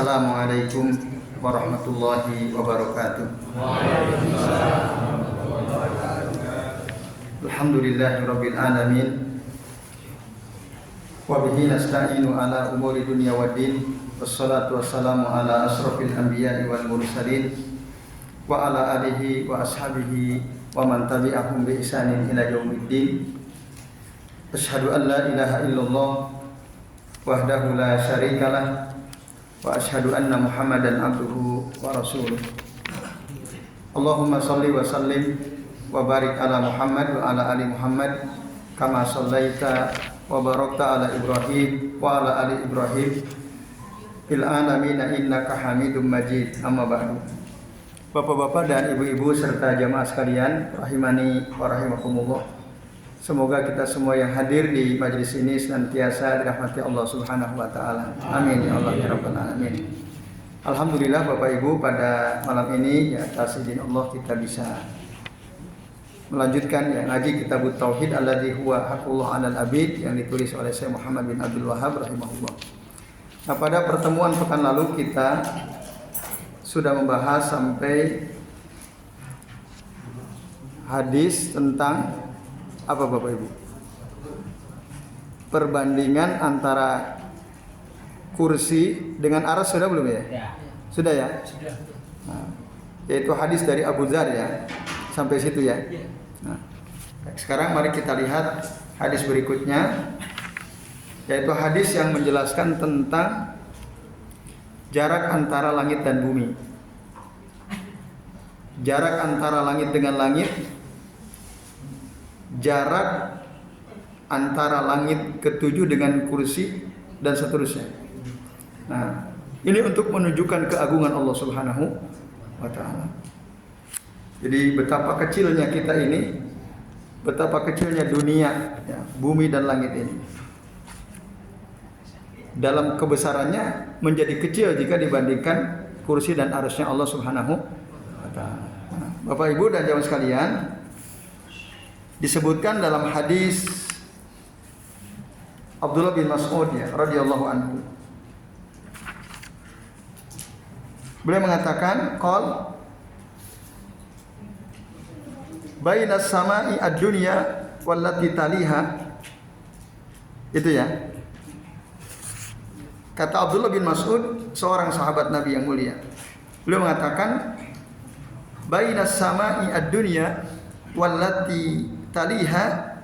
Assalamualaikum warahmatullahi wabarakatuh. Alhamdulillahirabbil alamin. Wa bihi nasta'inu ala umuri dunya waddin. Wassalatu wassalamu ala asrofil anbiya'i wal mursalin wa ala alihi wa ashabihi wa man tabi'ahum bi ihsanin ila yaumiddin. Asyhadu an la ilaha illallah wahdahu la syarikalah wa asyhadu anna Muhammadan abduhu wa rasuluh. Allahumma shalli wa sallim wa barik ala Muhammad wa ala ali Muhammad kama shallaita wa barakta ala Ibrahim wa ala ali Ibrahim fil alamin innaka Hamidum Majid. Amma ba'du. Bapak-bapak dan ibu-ibu serta jamaah sekalian rahimani wa rahimakumullah. Semoga kita semua yang hadir di majelis ini senantiasa dirahmati Allah Subhanahu wa taala. Amin ya Allah ya rabbal alamin. Alhamdulillah Bapak Ibu, pada malam ini ya atas izin Allah kita bisa melanjutkan yang ngaji kitab tauhid alladzi huwa haqqullah 'alal 'abid yang ditulis oleh Syekh Muhammad bin Abdul Wahhab rahimahullah. Nah, pada pertemuan pekan lalu kita sudah membahas sampai hadis tentang apa Bapak Ibu? Perbandingan antara kursi dengan arsy sudah belum ya? Sudah ya? Sudah. Nah, yaitu hadis dari Abu Dzar ya. Sampai situ ya. Nah, sekarang mari kita lihat hadis berikutnya, yaitu hadis yang menjelaskan tentang jarak antara langit dan bumi. Jarak antara langit dengan langit, jarak antara langit ketujuh dengan kursi dan seterusnya. Nah, ini untuk menunjukkan keagungan Allah Subhanahu wa taala. Jadi betapa kecilnya kita ini, betapa kecilnya dunia, ya, bumi dan langit ini. Dalam kebesarannya menjadi kecil jika dibandingkan kursi dan arasy-Nya Allah Subhanahu wa taala. Nah, Bapak Ibu dan jamaah sekalian, disebutkan dalam hadis Abdullah bin Mas'ud ya radhiyallahu anhu. Beliau mengatakan, qol bainas sama'i ad-dunya wallati taliha. Itu ya. Kata Abdullah bin Mas'ud, seorang sahabat Nabi yang mulia. Beliau mengatakan, bainas sama'i ad-dunya wallati taliha,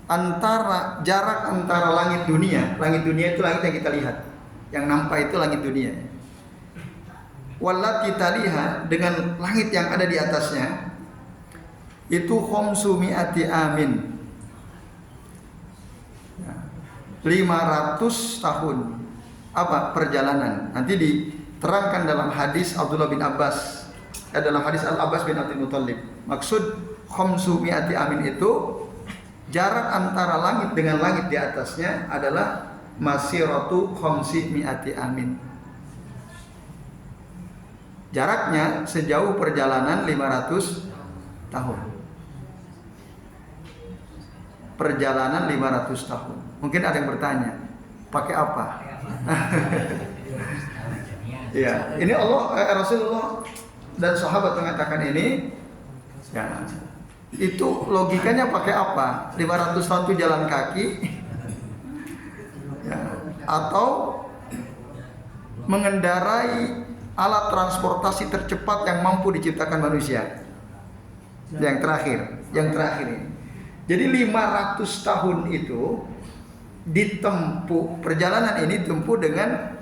antara jarak antara langit dunia itu langit yang kita lihat, yang nampak itu langit dunia. Wallati taliha, dengan langit yang ada di atasnya, itu khamsumi'ati amin, 500 tahun apa perjalanan. Nanti diterangkan dalam hadis Abdullah bin Abbas, dalam hadis Al-Abbas bin Abdul Muttalib. Maksud khamsumi'ati amin itu jarak antara langit dengan langit di atasnya adalah masiratu khamsimi'ati amin. Jaraknya sejauh perjalanan 500 tahun. Perjalanan 500 tahun. Mungkin ada yang bertanya, pakai apa? Ya, ini Rasulullah dan sahabat mengatakan ini, ya, itu logikanya pakai apa? 500 tahun itu jalan kaki, ya, atau mengendarai alat transportasi tercepat yang mampu diciptakan manusia. Yang terakhir ini. Jadi 500 tahun itu ditempuh, perjalanan ini ditempuh dengan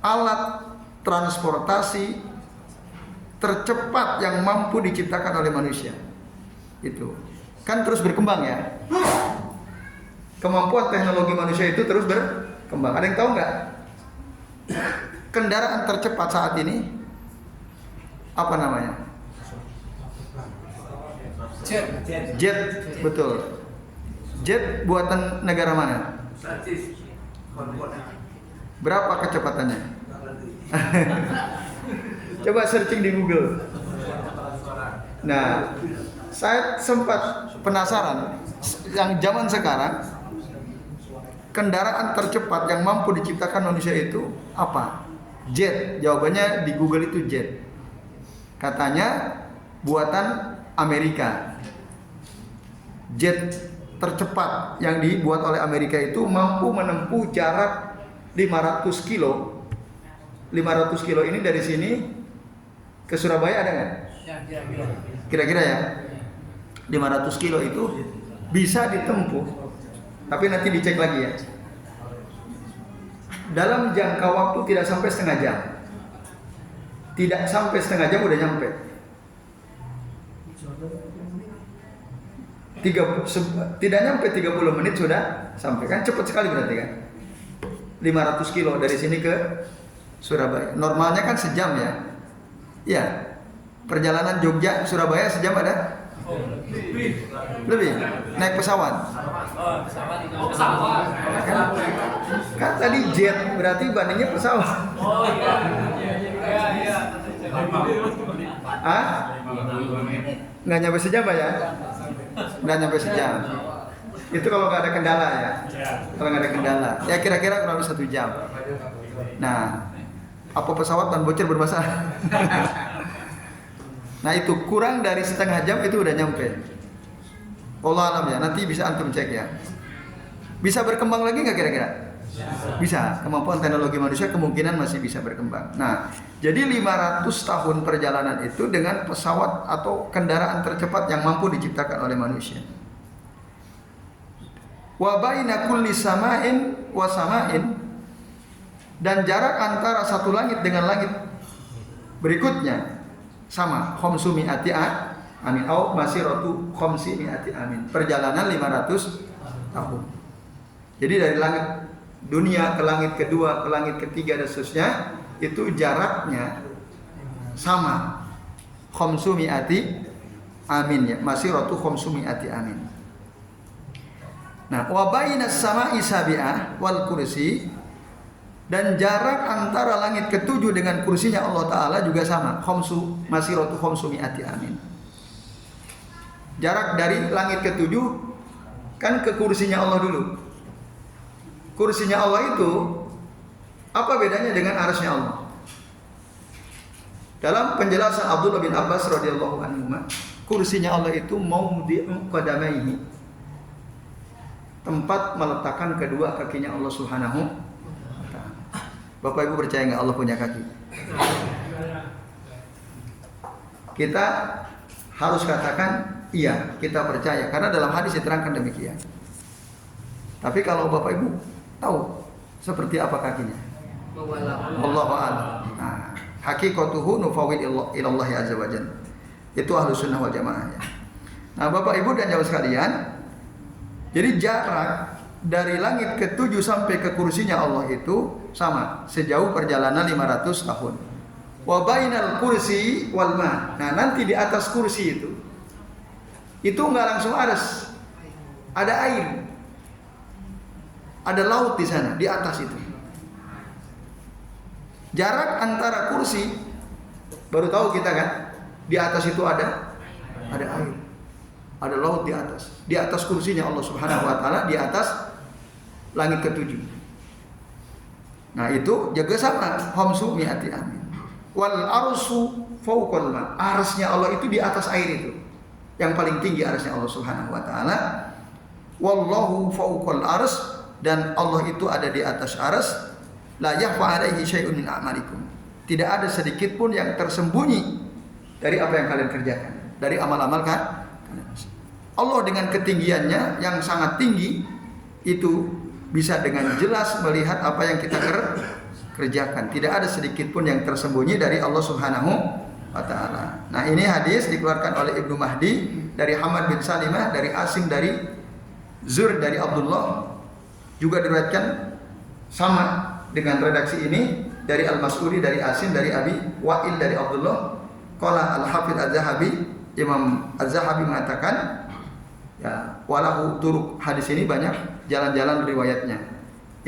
alat transportasi tercepat yang mampu diciptakan oleh manusia. Itu kan terus berkembang ya. Kemampuan teknologi manusia itu terus berkembang. Ada yang tahu nggak? Kendaraan tercepat saat ini apa namanya? Jet, betul. Jet buatan negara mana? Berapa kecepatannya? Coba searching di Google. Nah, saya sempat penasaran, yang zaman sekarang kendaraan tercepat yang mampu diciptakan manusia itu apa? Jet. Jawabannya di Google itu jet. Katanya buatan Amerika. Jet tercepat yang dibuat oleh Amerika itu mampu menempuh jarak 500 kilo. 500 kilo ini dari sini ke Surabaya ada nggak? Kira-kira ya. 500 kilo itu bisa ditempuh. Tapi nanti dicek lagi ya. Dalam jangka waktu tidak sampai setengah jam. Tidak sampai setengah jam udah nyampe. Tidak nyampe 30 menit sudah sampai, kan cepat sekali berarti kan. 500 kilo dari sini ke Surabaya. Normalnya kan sejam ya. Iya. Perjalanan Jogja Surabaya sejam ada? Lebih. Naik pesawat. Kan tadi jet berarti bandingnya pesawat. Ah? Nggak nyampe sejam Pak ya? Nggak nyampe sejam. Itu kalau nggak ada kendala ya. Kalau nggak ada kendala, ya kira-kira kurang lebih 1 jam. Nah, apa pesawat ban bocor bermasalah? Nah itu kurang dari setengah jam itu udah nyampe. Allah alam ya, nanti bisa antum cek ya. Bisa berkembang lagi nggak kira-kira? Bisa. Kemampuan teknologi manusia kemungkinan masih bisa berkembang. Nah, jadi 500 tahun perjalanan itu dengan pesawat atau kendaraan tercepat yang mampu diciptakan oleh manusia. Wa baina kulli sama'in wa sama'in, dan jarak antara satu langit dengan langit berikutnya sama, khamsu mi'ati amin au masiratu khamsi mi'ati amin. Perjalanan 500 tahun. Jadi dari langit dunia ke langit kedua, ke langit ketiga dan seterusnya itu jaraknya sama, khamsu mi'ati amin ya, masiratu khamsu mi'ati amin. Nah, wa bainas sama'i sabi'ah wal kursi, dan jarak antara langit ketujuh dengan kursinya Allah Ta'ala juga sama, khamsu masiratu khamsu mi'ati amin. Jarak dari langit ketujuh kan ke kursinya Allah dulu. Kursinya Allah itu apa bedanya dengan arsy-Nya Allah? Dalam penjelasan Abdullah bin Abbas radhiyallahu anhu, kursinya Allah itu maudi'u qadamaihi, tempat meletakkan kedua kakinya Allah Subhanahu wa ta'ala. Bapak Ibu percaya nggak Allah punya kaki? Kita harus katakan iya, kita percaya karena dalam hadis diterangkan demikian. Tapi kalau Bapak Ibu tahu seperti apa kakinya? Wallahu a'lam. Nah, hakikatuhu nufawwid ilallah azza wajalla. Itu Ahlus Sunnah wal Jamaah ya. Nah, Bapak Ibu dan jamaah sekalian, jadi jarak dari langit ke-7 sampai ke kursinya Allah itu sama, sejauh perjalanan 500 tahun. Wa bainal kursi wal ma. Nah, nanti di atas kursi itu enggak langsung arsy. Ada air. Ada laut di sana, di atas itu. Jarak antara kursi, baru tahu kita kan, di atas itu ada air. Ada laut di atas. Di atas kursinya Allah Subhanahu wa taala, di atas langit ke-7. Nah, itu jaga sama, khamsu mi'ati amin. Wal arsu fawqal ma. Arsy-Nya Allah itu di atas air itu. Yang paling tinggi arsy-Nya Allah Subhanahu wa taala. Wallahu fawqal ars, dan Allah itu ada di atas arsy. La yakhfa 'alaihi syai'un min a'malikum. Tidak ada sedikit pun yang tersembunyi dari apa yang kalian kerjakan, dari amal-amal kan. Allah dengan ketinggiannya yang sangat tinggi itu bisa dengan jelas melihat apa yang kita kerjakan. Tidak ada sedikit pun yang tersembunyi dari Allah Subhanahu wa taala. Nah, ini hadis dikeluarkan oleh Ibnu Mahdi dari Hamad bin Salimah, dari Asim, dari Zur, dari Abdullah, juga diriwayatkan sama dengan redaksi ini dari Al-Mas'udi, dari Asim, dari Abi Wa'il, dari Abdullah. Qala Al-Hafidz Az-Zahabi, Imam Az-Zahabi mengatakan, ya, walahu turuk, hadis ini banyak jalan-jalan riwayatnya.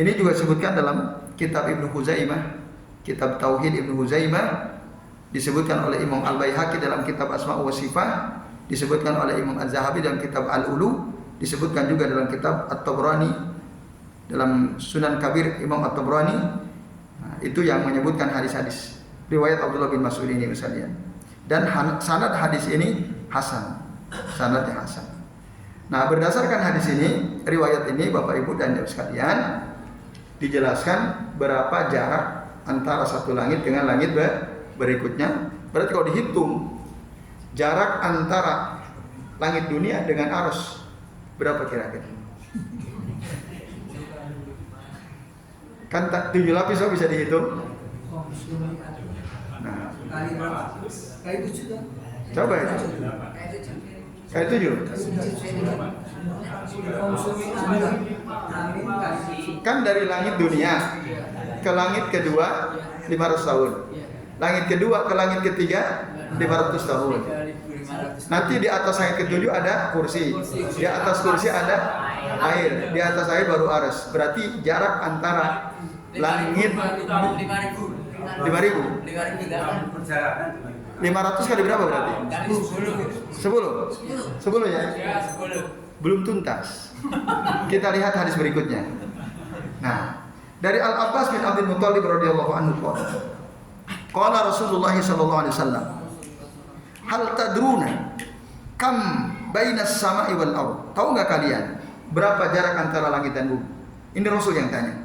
Ini juga disebutkan dalam kitab Ibnu Huzaimah, kitab Tauhid Ibnu Huzaimah, disebutkan oleh Imam Al-Baihaqi dalam kitab Asma' wa Sifat, disebutkan oleh Imam Az-Zahabi dalam kitab Al-Ulu, disebutkan juga dalam kitab At-Tabrani dalam Sunan Kabir Imam At-Tabrani. Nah, itu yang menyebutkan hadis-hadis riwayat Abdullah bin Mas'ud ini misalnya. Dan sanad hadis ini hasan. Sanadnya hasan. Nah, berdasarkan hadis ini, riwayat ini Bapak Ibu dan Jamaah sekalian, dijelaskan berapa jarak antara satu langit dengan langit berikutnya. Berarti kalau dihitung jarak antara langit dunia dengan arsy berapa kira-kira? Kan 7 lapis bisa dihitung. Nah, Kali berapa? Kali 7 kan? coba ya. Kayak 7. Kan dari langit dunia ke langit kedua 500 tahun. Langit kedua ke langit ketiga 500 tahun. Nanti di atas langit ketujuh ada kursi. Di atas kursi ada air. Di atas air baru arsy. Berarti jarak antara langit 5.000. 500 kali berapa berarti? 10 ya? Belum tuntas. Kita lihat hadis berikutnya. Nah, dari Al-Abbas bin Abdul Muthalib radhiyallahu anhu qala Rasulullah sallallahu alaihi wasallam, hal tadruna kam bainas sama'i wal ardh? Tahu enggak kalian berapa jarak antara langit dan bumi? Ini Rasul yang tanya.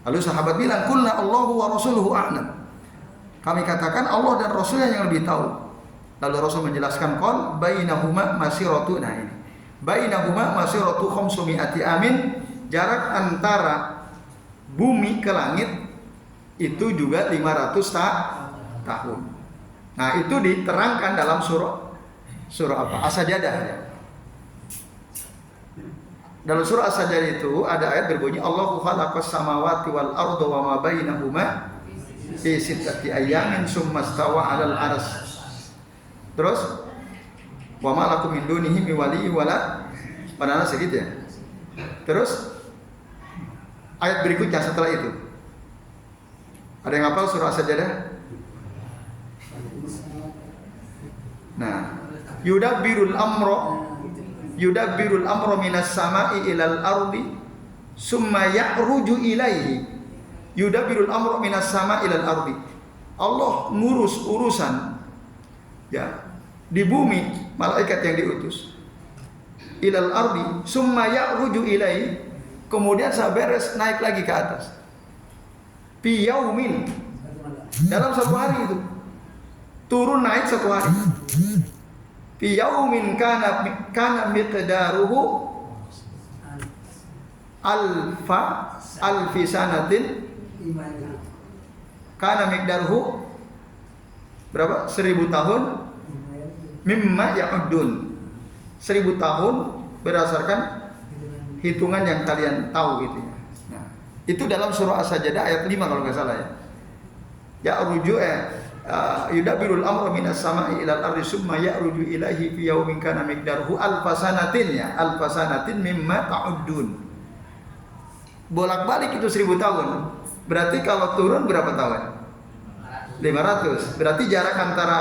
Lalu sahabat bilang, "Qulna Allahu wa rasuluhu a'lam." Kami katakan Allah dan Rasulnya yang lebih tahu. Lalu Rasul menjelaskan, qol bainahuma masiratu. Nah ini, bainahuma masiratu 500 amin. Jarak antara bumi ke langit itu juga 500 tahun. Nah, itu diterangkan dalam surah apa? As-Sajdah ya. Dalam surah As-Sajdah itu ada ayat berbunyi Allahu khalaqas samawati wal arda wa ma bainahuma fi sittati ayyamin tsumma stawa 'alal 'arsy. Terus wa ma lakum min dunihi min waliyyin wala padahal segitu ya. Terus ayat berikutnya setelah itu. Ada yang hafal surah As-Sajdah? Nah, yudabbirul amra minas sama'i ilal ardi summa ya'ruju ilaihi. Yudabbirul amra minas sama'i ilal ardi. Allah ngurus urusan ya di bumi, malaikat yang diutus. Ilal ardi summa ya'ruju ilaihi, kemudian beres naik lagi ke atas. Fi yaumin, dalam satu hari itu. Turun naik satu hari. Fi yaumin kana miqdaruhu alfi sanatin. Kana miqdaruhu berapa? 1000 tahun. Mimma ya'udun. 1000 tahun berdasarkan hitungan yang kalian tahu gitu ya. Nah, itu dalam surah As-Sajdah ayat 5 kalau nggak salah ya. Ya'ruju yudabbirul amra minas sama'i ilal ardi summa ya'ruju ilaihi fi yaumin kana miqdaruhu alfasanatin ya, alfasanatin mimma ta'uddun. Bolak-balik itu 1000 tahun. Berarti kalau turun berapa tahun? 500. Berarti jarak antara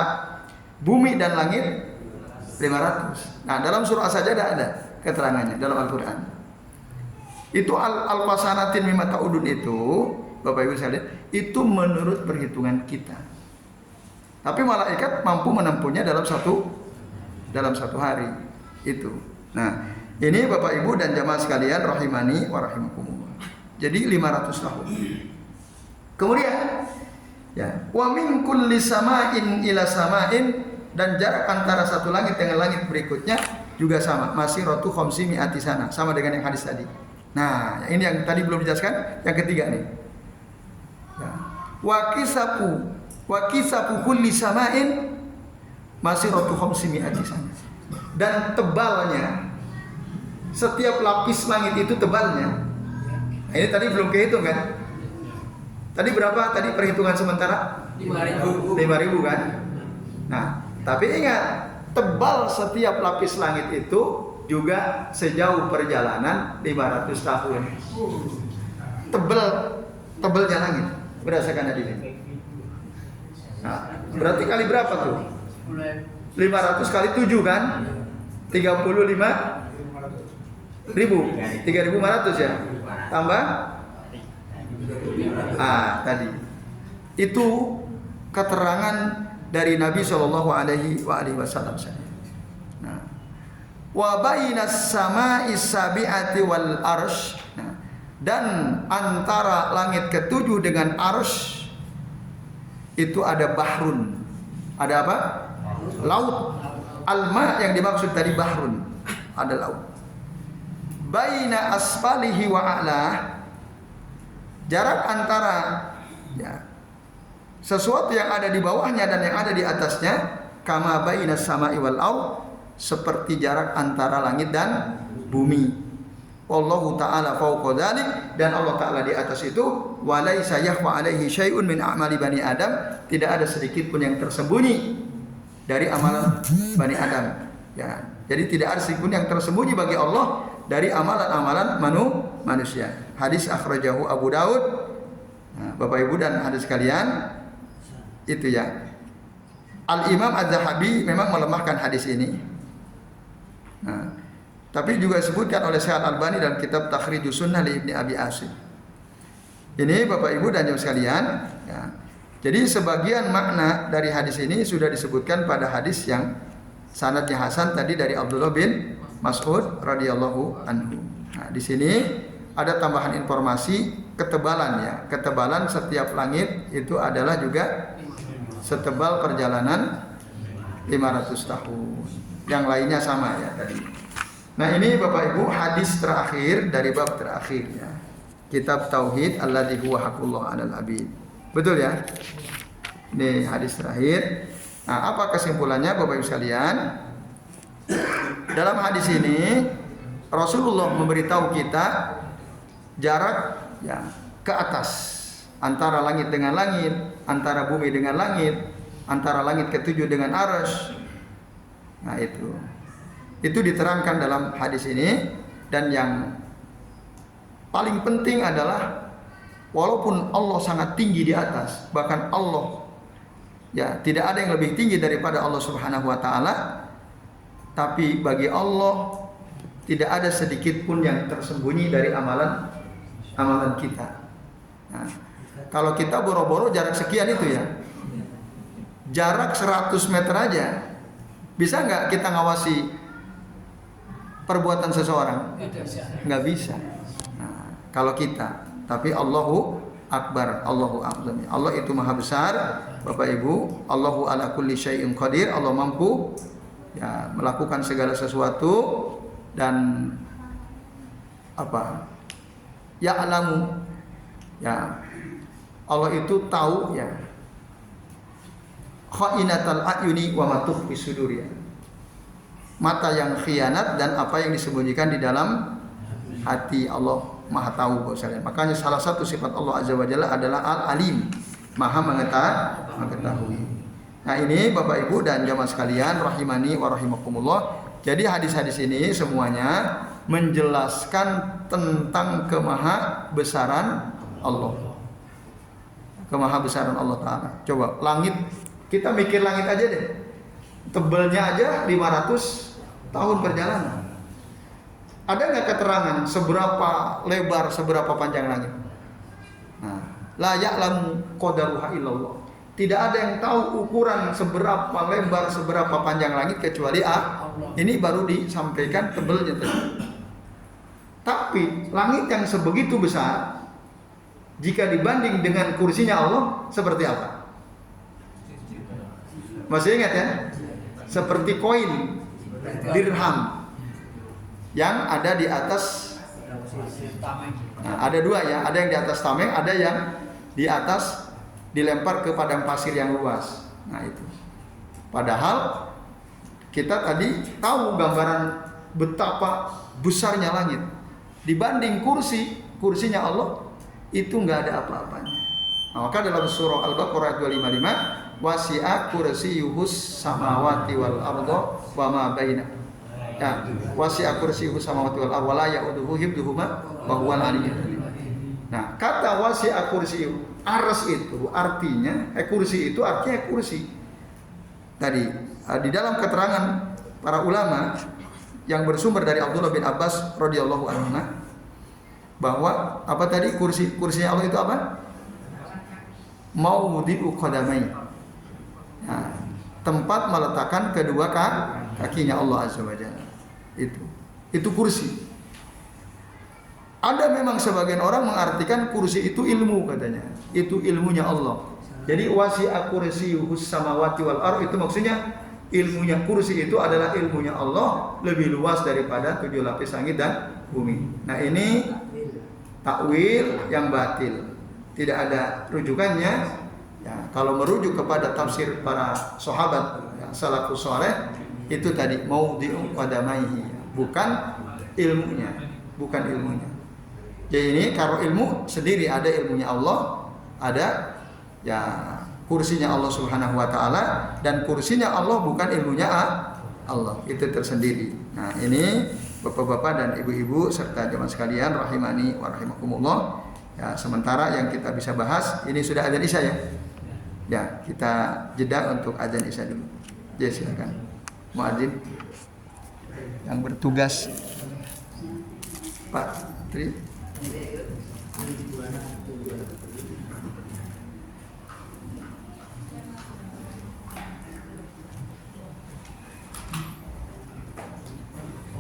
bumi dan langit 500. Nah, dalam surah As-Sajdah ada keterangannya dalam Al-Qur'an. Itu alfasanatin mimma ta'uddun itu, Bapak Ibu sekalian, itu menurut perhitungan kita. Tapi malaikat mampu menempuhnya dalam satu hari itu. Nah, ini Bapak Ibu dan jamaah sekalian rahimani wa rahimakumullah. Jadi 500 tahun. Kemudian ya, wa min kulli sama'in ila sama'in, dan jarak antara satu langit dengan langit berikutnya juga sama, masiratu 500 sana, sama dengan yang hadis tadi. Nah, ini yang tadi belum dijelaskan, yang ketiga nih. Ya. Wa kisapu kulli sama'in masiratu 500 sana. Dan tebalnya setiap lapis langit itu tebalnya. Nah, ini tadi belum kehitung kan? Tadi berapa tadi perhitungan sementara? 5.000 kan? Nah, tapi ingat, tebal setiap lapis langit itu juga sejauh perjalanan 500 tahun. Tebelnya langit berdasarkan hadis ini. Nah, berarti kali berapa tuh? 500 kali 7 kan? 35.000. 3.500 ya. tambah tadi. Itu keterangan dari Nabi Shallallahu Alaihi Wasallam. Nah, wa bainas sama'is sabi'ati wal arsh. Nah, dan antara langit ketujuh dengan arsh itu ada bahrun. Ada apa? Laut. Alma yang dimaksud tadi bahrun, ada laut. Baina asfalihi wa a'la, jarak antara sesuatu yang ada di bawahnya dan yang ada di atasnya, kama bainas sama'i wal ard, seperti jarak antara langit dan bumi. Wallahu ta'ala fawqa dzalik, dan Allah Ta'ala di atas itu, wa laisa yakhfa alaihi syai'un min a'mali bani Adam, tidak ada sedikit pun yang tersembunyi dari amalan Bani Adam. Ya, jadi tidak ada sedikit pun yang tersembunyi bagi Allah dari amalan-amalan manusia. Hadis akhrajahu Abu Daud. Nah, Bapak Ibu dan hadis sekalian, itu ya. Al-Imam Az-Zahabi memang melemahkan hadis ini. Nah, tapi juga disebutkan oleh Syekh Al-Albani dalam kitab Takhrijus Sunnah li Ibni Abi Asim. Ini Bapak Ibu dan jemaah sekalian, ya. Jadi sebagian makna dari hadis ini sudah disebutkan pada hadis yang sanadnya hasan tadi dari Abdullah bin Mas'ud radhiyallahu anhu. Nah, di sini ada tambahan informasi ketebalan ya. Ketebalan setiap langit itu adalah juga setebal perjalanan 500 tahun. Yang lainnya sama ya tadi. Nah, ini Bapak Ibu hadis terakhir dari bab terakhir ya. Kitab Tauhid alladzi huwa haqqullah 'alal 'abid. Betul ya? Ini hadis terakhir. Nah, apa kesimpulannya Bapak Ibu sekalian? Dalam hadis ini Rasulullah memberitahu kita jarak ya ke atas, antara langit dengan langit, antara bumi dengan langit, antara langit ketujuh dengan arsy. Nah, itu diterangkan dalam hadis ini. Dan yang paling penting adalah walaupun Allah sangat tinggi di atas, bahkan Allah ya tidak ada yang lebih tinggi daripada Allah Subhanahu wa taala, tapi bagi Allah tidak ada sedikit pun yang tersembunyi dari amalan kita. Nah, kalau kita boro-boro jarak sekian itu ya, jarak 100 meter aja, bisa nggak kita ngawasi perbuatan seseorang? Nggak bisa. Nah, kalau kita, tapi Allahu Akbar, Allahu Azam. Allah itu maha besar, Bapak Ibu. Allahu ala kulli syai'in qadir. Allah mampu ya melakukan segala sesuatu. Dan apa? Ya'lamu ya, Allah itu tahu ya kha'inatal a'yuni wa ma tukhfi sudur ya. Mata yang khianat dan apa yang disembunyikan di dalam hati, Allah Maha tahu Bapak sekalian. Makanya salah satu sifat Allah Azza wa Jalla adalah Al-Alim, Maha mengetahui. Nah, ini Bapak Ibu dan jamaah sekalian rahimani wa rahimakumullah. Jadi hadis-hadis ini semuanya menjelaskan tentang kemahabesaran Allah. Kemahabesaran Allah Ta'ala. Coba langit, kita mikir langit aja deh. Tebalnya aja 500 tahun perjalanan. Ada nggak keterangan seberapa lebar, seberapa panjang langit? Nah, la ya'lamu qadaruha illallah. Tidak ada yang tahu ukuran seberapa lebar, seberapa panjang langit kecuali Allah. Ini baru disampaikan tebelnya tadi. Tapi langit yang sebegitu besar, jika dibanding dengan kursinya Allah, seperti apa? Masih ingat ya? Seperti koin dirham yang ada di atas. Nah, ada dua ya, ada yang di atas tameng, ada yang di atas dilempar ke padang pasir yang luas. Nah, itu. Padahal kita tadi tahu gambaran betapa besarnya langit dibanding kursinya Allah, itu nggak ada apa-apanya. Nah, maka dalam surah Al-Baqarah 255, wasi'a kursiyuhus samawati wal arda wa ma baina. Ya, wasi'a kursiyuhus samawati wal arda wa la ya'uduhu hifdhuhuma wa huwal aliyyul azim. Nah, kata wasi'a kursiyuh, arsy itu artinya kursi itu artinya kursi. Tadi di dalam keterangan para ulama yang bersumber dari Abdullah bin Abbas radhiyallahu anhu, bahwa apa tadi kursinya Allah itu apa? Maudi'u qadamai. Nah, tempat meletakkan kedua kakinya Allah Azza wa Jalla. Itu kursi. Ada memang sebagian orang mengartikan kursi itu ilmu katanya. Itu ilmunya Allah. Jadi wasi'a kursiyyuhus samawati wal ardh itu maksudnya ilmunya kursi itu adalah ilmunya Allah lebih luas daripada 7 lapis langit dan bumi. Nah, ini takwil yang batil. Tidak ada rujukannya. Ya, kalau merujuk kepada tafsir para sahabat ya, salafus saleh itu tadi maudi'u qadamaihi, bukan ilmunya. Jadi ini kalau ilmu sendiri ada ilmunya Allah, ada ya kursinya Allah Subhanahu wa taala, dan kursinya Allah bukan ilmunya Allah, itu tersendiri. Nah, ini Bapak-bapak dan ibu-ibu serta jemaah sekalian rahimani wa rahimakumullah. Ya, sementara yang kita bisa bahas ini sudah azan Isya ya. Ya, kita jeda untuk azan Isya dulu. Ya, silakan. Muadzin yang bertugas Pak Tri.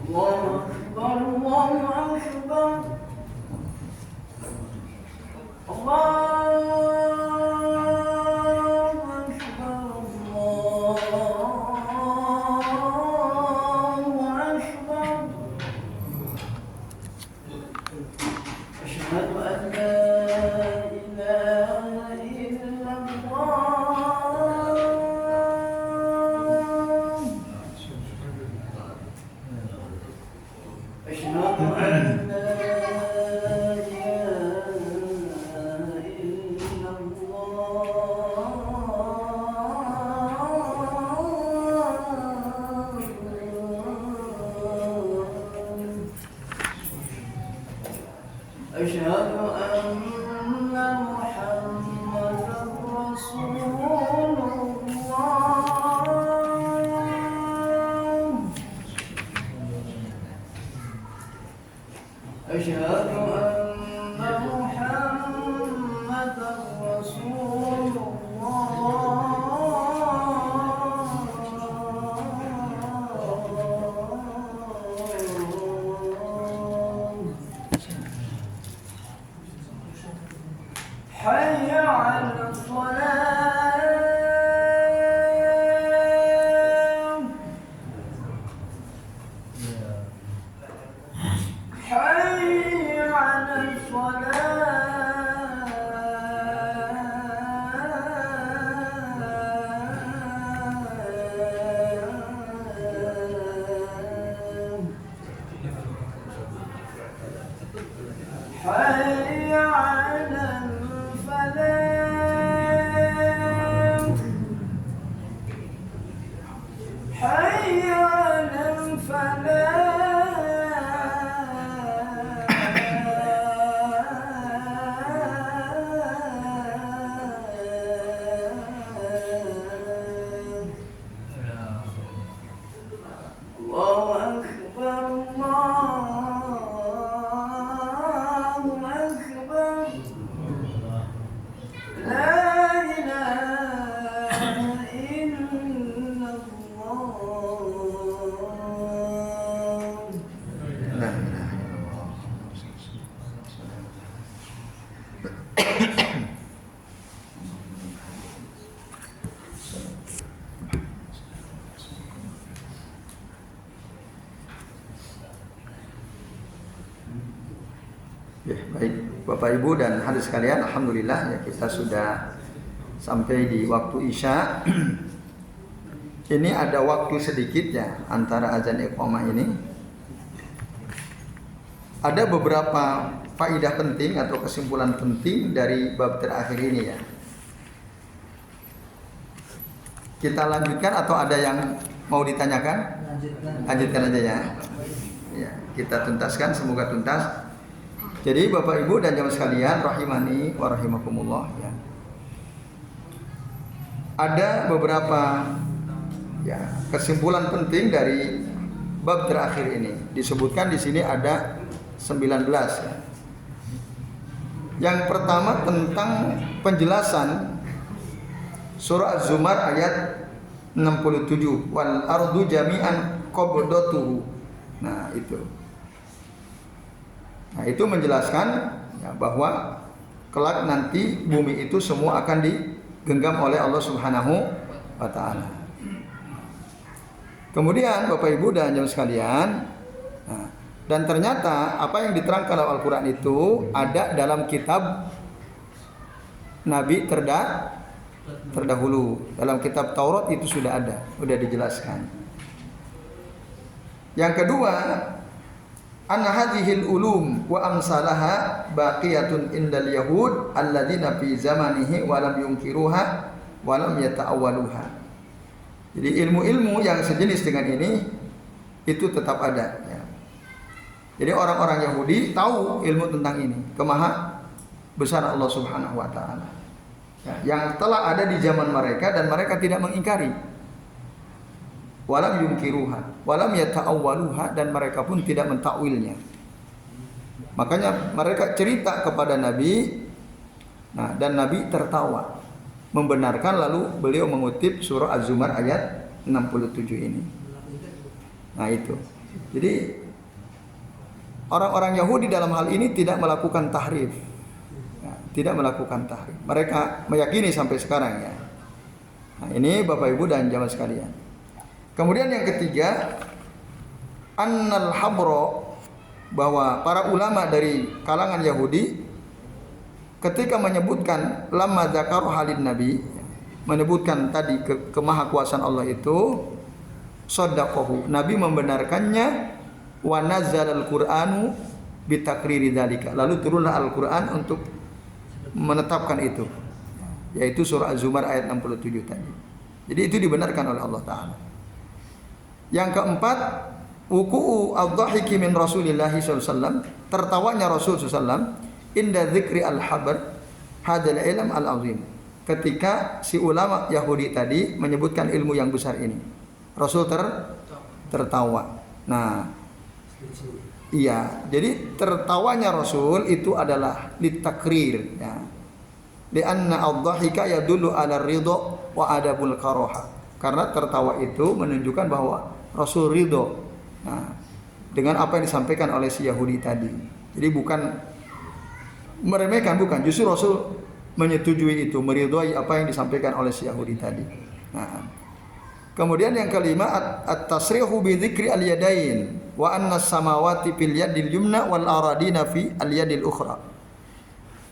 Allahu Akbar, Allahu Akbar. Baik, Bapak Ibu dan hadirin sekalian, alhamdulillah ya kita sudah sampai di waktu Isya. Ini ada waktu sedikit ya antara azan iqamah ini. Ada beberapa faedah penting atau kesimpulan penting dari bab terakhir ini ya. Kita lanjutkan atau ada yang mau ditanyakan? Lanjutkan aja ya. Ya, kita tuntaskan, semoga tuntas. Jadi Bapak Ibu dan jamaah sekalian rahimani wa rahimakumullah ya. Ada beberapa ya kesimpulan penting dari bab terakhir ini. Disebutkan di sini ada 19 ya. Yang pertama tentang penjelasan surah Az-Zumar ayat 67, wal ardu jami'an qabdatuhu. Nah, itu. Nah, itu menjelaskan ya, bahwa kelak nanti bumi itu semua akan digenggam oleh Allah Subhanahu wa taala. Kemudian Bapak Ibu dan jemaah sekalian, nah, dan ternyata apa yang diterangkan oleh Al-Qur'an itu ada dalam kitab Nabi terdahulu. Dalam kitab Taurat itu sudah ada, sudah dijelaskan. Yang kedua, anna hadhil ulum wa amsalaha baqiyatun indal yahud alladzina fi zamanihi wa lam yunkiruha wa lam yata'awwaluha. Jadi ilmu-ilmu yang sejenis dengan ini itu tetap ada ya. Jadi orang-orang Yahudi tahu ilmu tentang ini, kemaha besar Allah Subhanahu wa taala. Ya, yang telah ada di zaman mereka dan mereka tidak mengingkari. Walam yunkiruha, walam yata'awwaluha, dan mereka pun tidak mentakwilnya. Makanya mereka cerita kepada Nabi, nah, dan Nabi tertawa, membenarkan, lalu beliau mengutip surah Az-Zumar ayat 67 ini. Nah, itu. Jadi orang-orang Yahudi dalam hal ini tidak melakukan tahrif. Ya, tidak melakukan tahrif. Mereka meyakini sampai sekarang ya. Nah, ini Bapak Ibu dan jamaah sekalian. Kemudian yang ketiga, annal habro, bahwa para ulama dari kalangan Yahudi ketika menyebutkan lamma dzakaru halin nabi, menyebutkan tadi kemahakuasaan Allah itu, shaddaqahu, Nabi membenarkannya, wa nazzalal qur'anu bitakriri dzalika, lalu turunlah Al-Qur'an untuk menetapkan itu, yaitu surah Az-Zumar ayat 67 tadi. Jadi itu dibenarkan oleh Allah Ta'ala. Yang keempat, wuku'u ad-dhahiki min Rasulillah SAW, tertawanya Rasul SAW inda dzikri al-habar hadzal ilm al-azim, ketika si ulama Yahudi tadi menyebutkan ilmu yang besar ini, Rasul tertawa. Nah, iya, jadi tertawanya Rasul itu adalah litakrir ya. Lianna ad-dhahika yadullu ala ridha wa adabul karaha, karena tertawa itu menunjukkan bahwa Rasul ridho, nah, dengan apa yang disampaikan oleh si Yahudi tadi. Jadi bukan meremehkan, bukan, justru Rasul menyetujui itu, meridhoi apa yang disampaikan oleh si Yahudi tadi. Nah, kemudian yang kelima, at-tasrihu bi dzikri al-yadain wa anna as-samawati fil yadil yumna wal aradina fi al-yadil ukhra.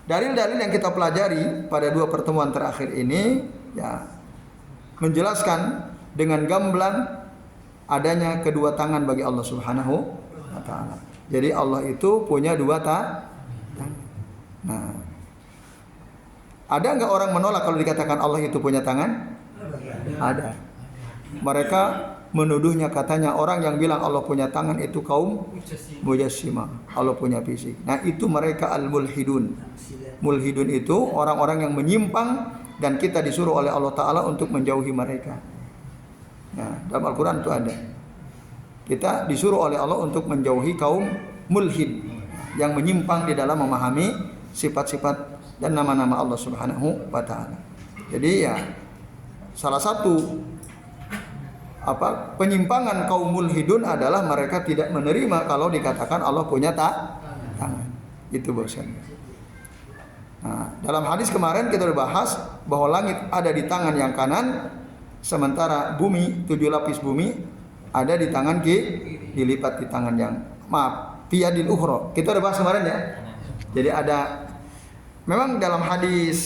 Dalil-dalil yang kita pelajari pada dua pertemuan terakhir ini ya, menjelaskan dengan gamblang adanya kedua tangan bagi Allah Subhanahu wa taala. Jadi Allah itu punya dua tangan. Nah, ada enggak orang menolak kalau dikatakan Allah itu punya tangan? Ada. Mereka menuduhnya, katanya orang yang bilang Allah punya tangan itu kaum mujassimah, Allah punya fisik. Nah, itu mereka al-mulhidun. Mulhidun itu orang-orang yang menyimpang, dan kita disuruh oleh Allah Ta'ala untuk menjauhi mereka. Nah, dalam Al-Quran itu ada. Kita disuruh oleh Allah untuk menjauhi kaum mulhid yang menyimpang di dalam memahami sifat-sifat dan nama-nama Allah Subhanahu wa taala. Jadi ya, salah satu penyimpangan kaum mulhidun adalah mereka tidak menerima kalau dikatakan Allah punya tangan. Itu bahasanya. Nah, dalam hadis kemarin kita sudah bahas bahwa langit ada di tangan yang kanan, sementara bumi, 7 lapis bumi ada di tangan kiri, dilipat di tangan yang fiyadil ukhra. Kita udah bahas kemarin ya. Jadi ada, memang dalam hadis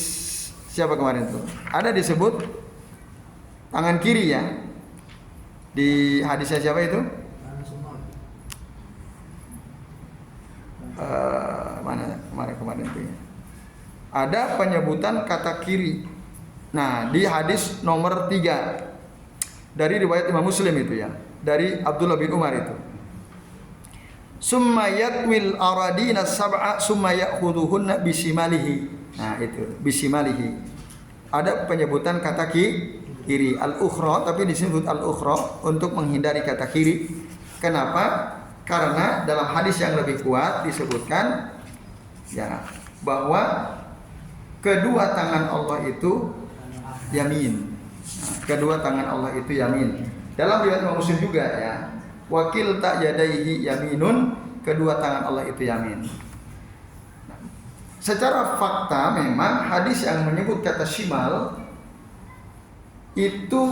siapa kemarin itu? Ada disebut tangan kiri ya. Di hadisnya siapa itu? Mana kemarin itu ya. Ada penyebutan kata kiri. Nah, di hadis nomor 3 dari riwayat Imam Muslim itu ya, dari Abdullah bin Umar itu. Summa yatwil aradina sab'a summa ya'khudhuhunna bisimalihi. Nah, itu bisimalihi. Ada penyebutan kata kiri, al-ukhra, tapi disebut al-ukhra untuk menghindari kata kiri. Kenapa? Karena dalam hadis yang lebih kuat disebutkan ya, bahwa kedua tangan Allah itu yamin. Nah, kedua tangan Allah itu yamin. Dalam riwayat Muslim juga ya, wakil tak yadaihi yaminun, kedua tangan Allah itu yamin. Secara fakta memang hadis yang menyebut kata shimal itu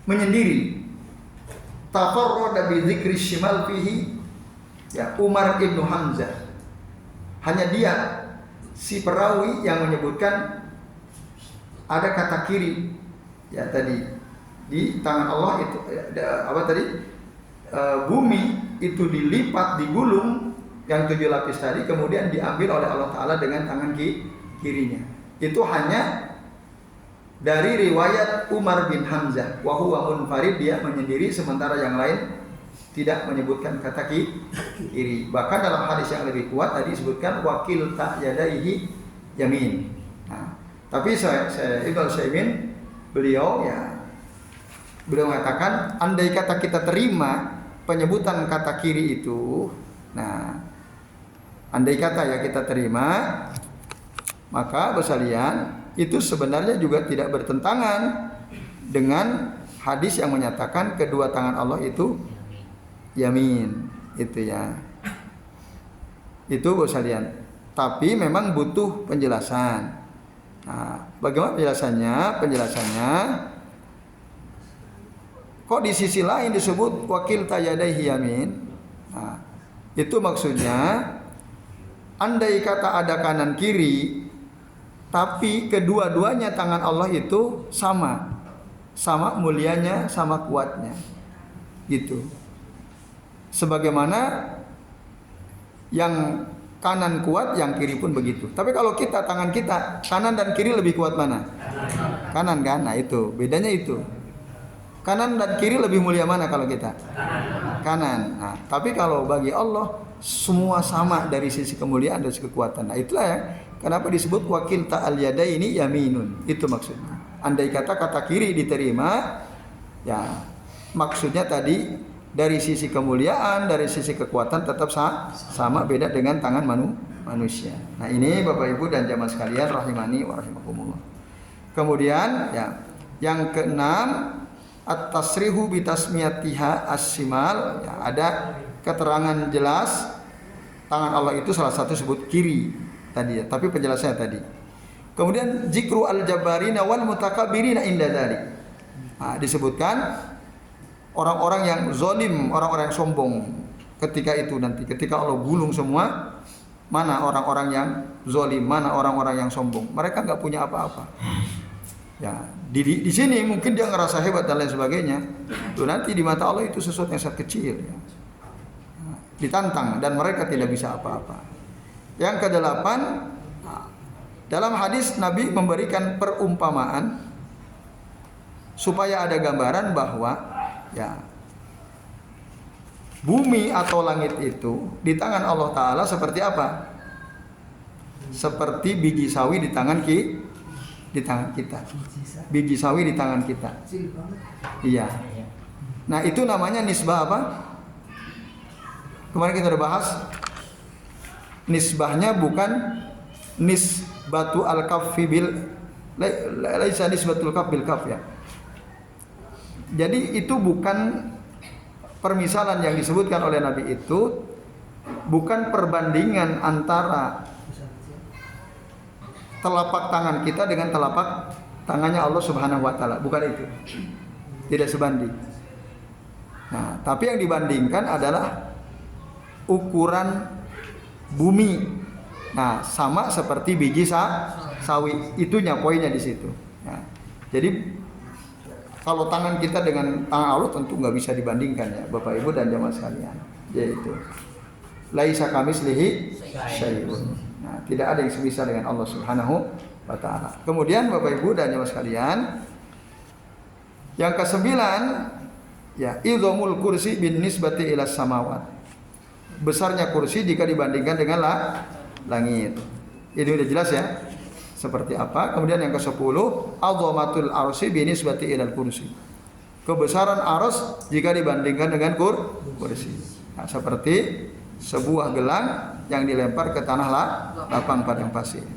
menyendiri. Tafarrada bi dzikri shimal fihi ya Umar ibnu Hamzah. Hanya dia si perawi yang menyebutkan ada kata kiri ya tadi di tangan Allah itu apa tadi bumi itu dilipat, digulung yang 7 lapis tadi, kemudian diambil oleh Allah Ta'ala dengan tangan kirinya. Itu hanya dari riwayat Umar bin Hamzah, wa huwa munfarid, dia menyendiri, sementara yang lain tidak menyebutkan kata kiri. Bahkan dalam hadis yang lebih kuat tadi disebutkan wakil ta yadaihi yamin. Nah, tapi saya Ibnu Utsaimin beliau mengatakan andai kata kita terima penyebutan kata kiri itu, nah andai kata ya kita terima, maka bersalian itu sebenarnya juga tidak bertentangan dengan hadis yang menyatakan kedua tangan Allah itu yamin, itu ya. Itu bersalian. Tapi memang butuh penjelasan. Nah, bagaimana penjelasannya? Kok di sisi lain disebut wakil tayadaihi yamin? Nah, itu maksudnya andai kata ada kanan kiri, tapi kedua-duanya tangan Allah itu sama mulianya, sama kuatnya, gitu. Sebagaimana yang kanan kuat, yang kiri pun begitu. Tapi kalau kita tangan kita kanan dan kiri lebih kuat mana? Kanan kan? Nah itu bedanya itu. Kanan dan kiri lebih mulia mana kalau kita? Kanan. Nah, tapi kalau bagi Allah semua sama dari sisi kemuliaan dan sisi kekuatan. Nah, itulah ya kenapa disebut wakil ta'al yadaini yaminun. Itu maksudnya. Andai kata kiri diterima, ya maksudnya tadi dari sisi kemuliaan, dari sisi kekuatan tetap sama, beda dengan tangan manusia. Nah, ini Bapak Ibu dan jamaah sekalian rahimani wa rahimakumullah. Kemudian ya, yang keenam, at-tasrihu bi tasmiyatiha as-simal, ya, ada keterangan jelas tangan Allah itu salah satu sebut kiri tadi ya, tapi penjelasannya tadi. Kemudian zikru al-jabbarina wal mutakabbirina inda dzalik. Nah, disebutkan orang-orang yang zalim, orang-orang yang sombong ketika itu nanti, ketika Allah gulung semua, mana orang-orang yang zalim, mana orang-orang yang sombong. Mereka enggak punya apa-apa. Ya, di sini mungkin dia ngerasa hebat dan lain sebagainya. Tuh nanti di mata Allah itu sesuatu yang sangat kecil ya. Ditantang dan mereka tidak bisa apa-apa. Yang kedelapan, dalam hadis Nabi memberikan perumpamaan supaya ada gambaran bahwa ya bumi atau langit itu di tangan Allah Ta'ala seperti apa? Seperti biji sawi di tangan kita. Biji sawi di tangan kita. Iya. Nah, itu namanya nisbah apa? Kemarin kita udah bahas. Nisbahnya bukan nisbatu al-kaffi bil laisa nisbatul kaf bil kaf ya. Jadi itu bukan permisalan yang disebutkan oleh Nabi itu, bukan perbandingan antara telapak tangan kita dengan telapak tangannya Allah Subhanahu wa taala, bukan itu. Tidak sebanding. Nah, tapi yang dibandingkan adalah ukuran bumi. Nah, sama seperti biji sawi. Itunya poinnya di situ. Nah, jadi kalau tangan kita dengan tangan Allah tentu nggak bisa dibandingkan ya, Bapak Ibu dan jamaah sekalian. Yaitu laisa kamislihi syai'un. Nah, tidak ada yang semisal dengan Allah Subhanahu wa taala. Kemudian Bapak Ibu dan jamaah sekalian, yang kesembilan ya, idhamul kursi bin nisbati ila samawat. Besarnya kursi jika dibandingkan dengan langit. Ini udah jelas ya. Seperti apa? Kemudian yang ke-10, adhamatul arsy bi nisbati ila kursi. Kebesaran arsy jika dibandingkan dengan kursi. Nah, seperti sebuah gelang yang dilempar ke tanah lapang padang pasir.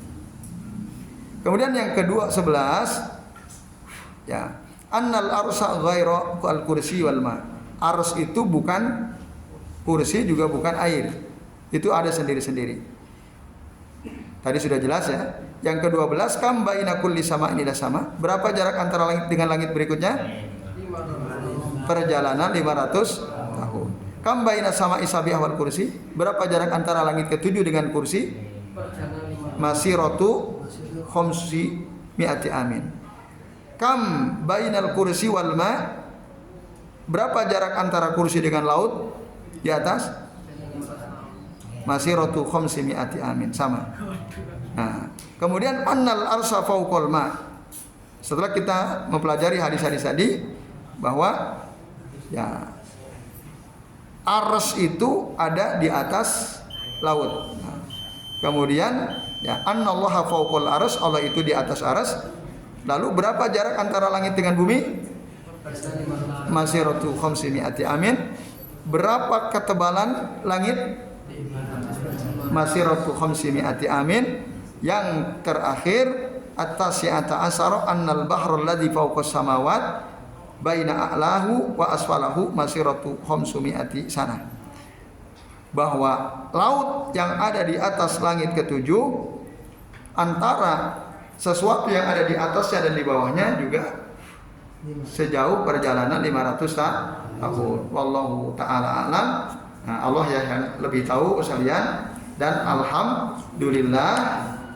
Kemudian yang kedua 11 ya, annal arsa ghairu al-kursi wal ma. Ars itu bukan kursi juga bukan air. Itu ada sendiri-sendiri. Tadi sudah jelas ya. Yang ke-12 kam baina kulli sama'in ila sama. Berapa jarak antara langit dengan langit berikutnya? Perjalanan 500 tahun. Kam baina sama'i sabi'ah wal kursi. Berapa jarak antara langit ke-7 dengan kursi? Masiratu khamsi mi'ati amin. Kam bainal kursi wal ma. Berapa jarak antara kursi dengan laut di atas? Masiratu khamsi mi'ati amin, sama. Nah, kemudian annal arsa fawqal ma. Setelah kita mempelajari hadis-hadis tadi bahwa ya ars itu ada di atas laut. Nah, kemudian ya annallaha fawqal ars, Allah itu di atas ars. Lalu berapa jarak antara langit dengan bumi? Masiratu khamsi mi'ati amin. Berapa ketebalan langit? Masiratu khamsi mi'ati amin. Yang terakhir at-tasi'ata asyara annal bahra alladhi fawqa samawat baina a'lahu wa asfalahu masiratu khamsu mi'ati sana. Bahwa laut yang ada di atas langit ketujuh, antara sesuatu yang ada di atasnya dan di bawahnya juga sejauh perjalanan 500 tahun. Wallahu ta'ala alam. Nah, Allah ya yang lebih tahu sekalian. Dan alhamdulillah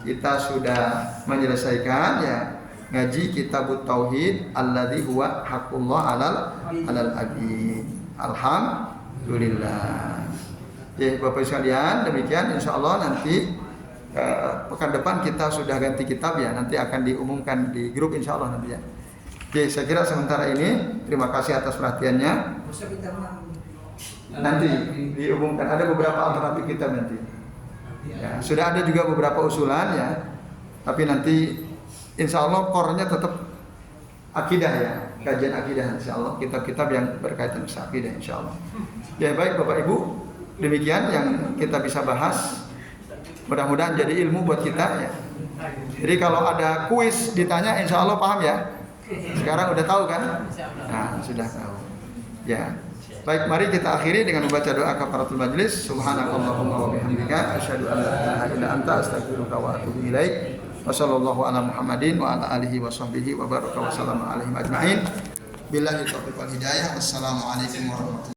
kita sudah menyelesaikan ya ngaji kitabut tauhid alladzi huwa haqqullah alal abid. Alhamdulillah. Ya Bapak sekalian, demikian insyaallah nanti pekan depan kita sudah ganti kitab ya, nanti akan diumumkan di grup insyaallah nanti ya. Oke, saya kira sementara ini terima kasih atas perhatiannya. Nanti diumumkan ada beberapa alternatif kitab nanti. Ya, sudah ada juga beberapa usulan ya. Tapi nanti insyaallah core-nya tetap akidah ya, kajian akidah insyaallah, kitab-kitab yang berkaitan dengan akidah insyaallah. Ya baik Bapak Ibu, demikian yang kita bisa bahas. Mudah-mudahan jadi ilmu buat kita ya. Jadi kalau ada kuis ditanya insyaallah paham ya. Sekarang udah tahu kan? Nah, sudah tahu. Ya. Baik, mari kita akhiri dengan membaca doa kafaratul majlis. Subhanakallahumma wa bihamdika asyhadu an la ilaha illa anta astaghfiruka wa atubu ilaik. Wa sallallahu ala Muhammadin wa ala alihi wa sahbihi wa baraka wa sallama alaihi ajmain. Billahi taufiq wal hidayah. Wassalamualaikum warahmatullahi wabarakatuh.